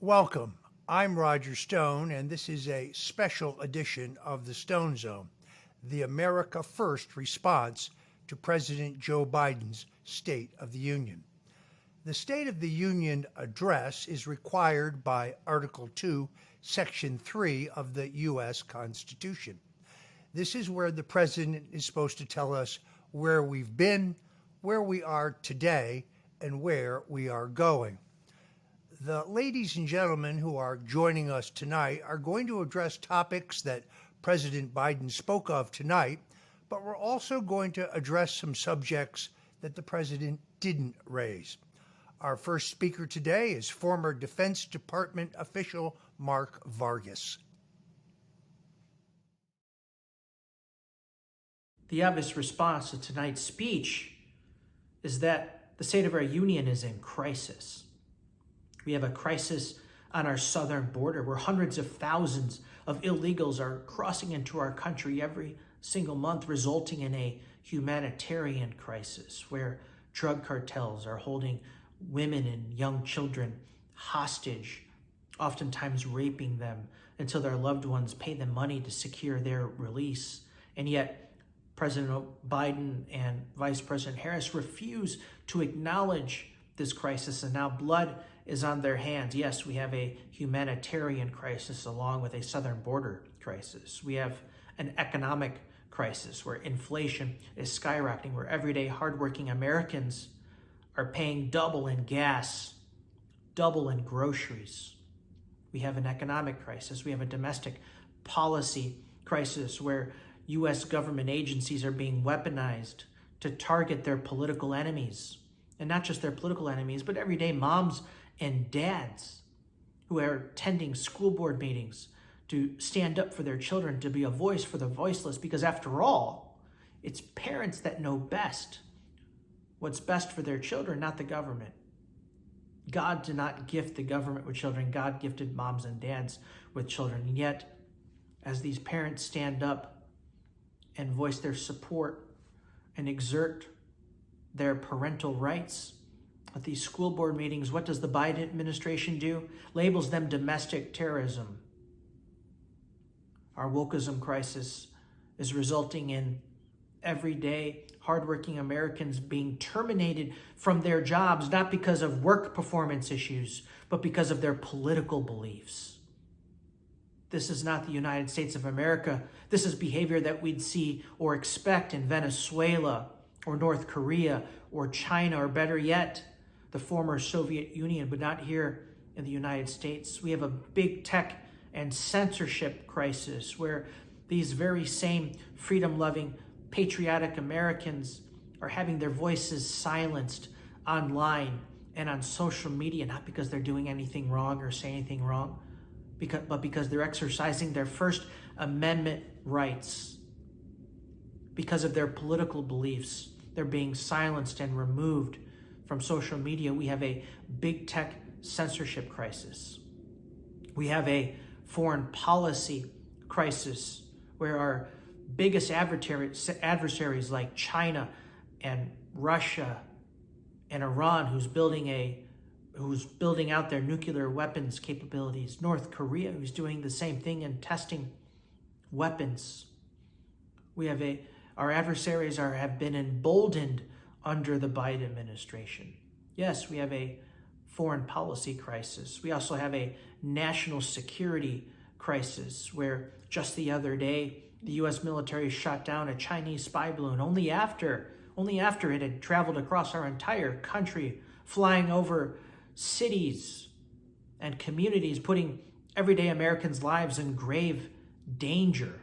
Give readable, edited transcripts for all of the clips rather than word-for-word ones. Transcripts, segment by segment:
Welcome. I'm Roger Stone, and this is a special edition of the Stone Zone, the America First response to President Joe Biden's State of the Union. The State of the Union address is required by Article 2, Section 3 of the U.S. Constitution. This is where the president is supposed to tell us where we've been, where we are today, and where we are going. The ladies and gentlemen who are joining us tonight are going to address topics that President Biden spoke of tonight, but we're also going to address some subjects that the president didn't raise. Our first speaker today is former Defense Department official Mark Vargas. The obvious response to tonight's speech is that the state of our union is in crisis. We have a crisis on our southern border where hundreds of thousands of illegals are crossing into our country every single month, resulting in a humanitarian crisis where drug cartels are holding women and young children hostage, oftentimes raping them until their loved ones pay them money to secure their release. And yet, President Biden and Vice President Harris refuse to acknowledge this crisis, and now blood is on their hands. Yes, we have a humanitarian crisis along with a southern border crisis. We have an economic crisis where inflation is skyrocketing, where everyday hardworking Americans are paying double in gas, double in groceries. We have an economic crisis. We have a domestic policy crisis where U.S. government agencies are being weaponized to target their political enemies. And not just their political enemies, but everyday moms and dads who are attending school board meetings to stand up for their children, to be a voice for the voiceless, because after all, it's parents that know best what's best for their children, not the government. God did not gift the government with children. God gifted moms and dads with children. And yet, as these parents stand up and voice their support and exert their parental rights at these school board meetings, what does the Biden administration do? Labels them domestic terrorism. Our wokeism crisis is resulting in everyday hardworking Americans being terminated from their jobs, not because of work performance issues, but because of their political beliefs. This is not the United States of America. This is behavior that we'd see or expect in Venezuela or North Korea or China, or better yet, the former Soviet Union, but not here in the United States. We have a big tech and censorship crisis where these very same freedom-loving, patriotic Americans are having their voices silenced online and on social media, not because they're doing anything wrong or saying anything wrong, but because they're exercising their First Amendment rights. Because of their political beliefs, they're being silenced and removed from social media. We have a big tech censorship crisis. We have a foreign policy crisis where our biggest adversaries like China and Russia and Iran, who's building out their nuclear weapons capabilities, North Korea, who's doing the same thing and testing weapons. We have our adversaries have been emboldened under the Biden administration. Yes, we have a foreign policy crisis. We also have a national security crisis where just the other day, the U.S. military shot down a Chinese spy balloon only after it had traveled across our entire country, flying over cities and communities, putting everyday Americans' lives in grave danger.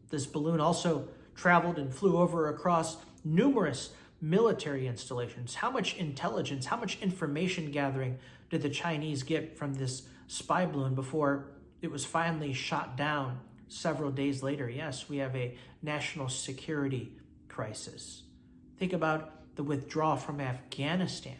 This balloon also traveled and flew over across numerous military installations. How much intelligence, how much information gathering did the Chinese get from this spy balloon before it was finally shot down several days later? Yes, we have a national security crisis. Think about the withdrawal from Afghanistan,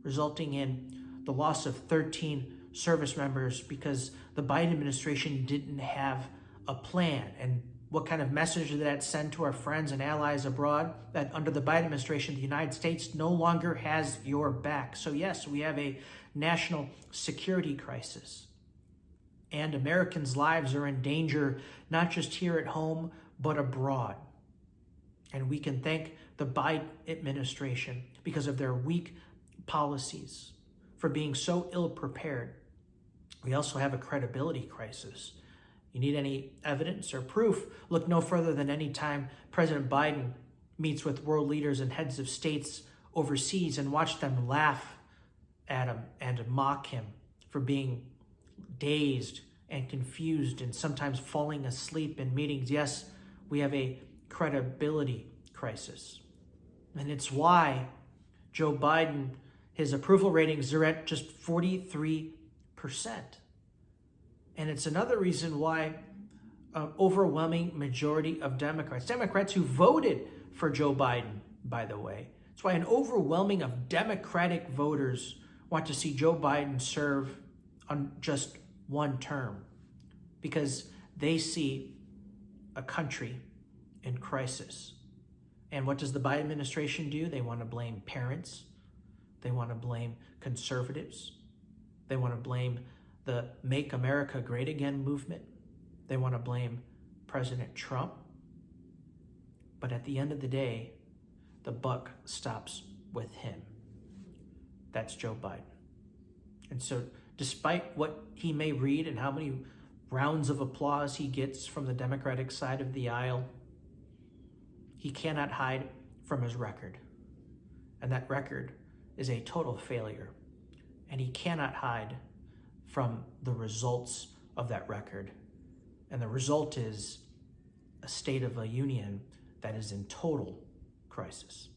resulting in the loss of 13 service members because the Biden administration didn't have a plan. And what kind of message did that send to our friends and allies abroad? That under the Biden administration, the United States no longer has your back. So yes, we have a national security crisis. And Americans' lives are in danger, not just here at home, but abroad. And we can thank the Biden administration because of their weak policies, for being so ill-prepared. We also have a credibility crisis. You need any evidence or proof? Look no further than any time President Biden meets with world leaders and heads of states overseas and watch them laugh at him and mock him for being dazed and confused and sometimes falling asleep in meetings. Yes, we have a credibility crisis. And it's why Joe Biden, his approval ratings are at just 43%. And it's another reason why an overwhelming majority of Democrats who voted for Joe Biden, by the way, it's why an overwhelming of Democratic voters want to see Joe Biden serve on just one term, because they see a country in crisis. And what does the Biden administration do? They want to blame parents. They want to blame conservatives. They want to blame the Make America Great Again movement. They want to blame President Trump. But at the end of the day, the buck stops with him. That's Joe Biden. And so despite what he may read and how many rounds of applause he gets from the Democratic side of the aisle, he cannot hide from his record. And that record is a total failure. And he cannot hide from the results of that record. And the result is a state of a union that is in total crisis.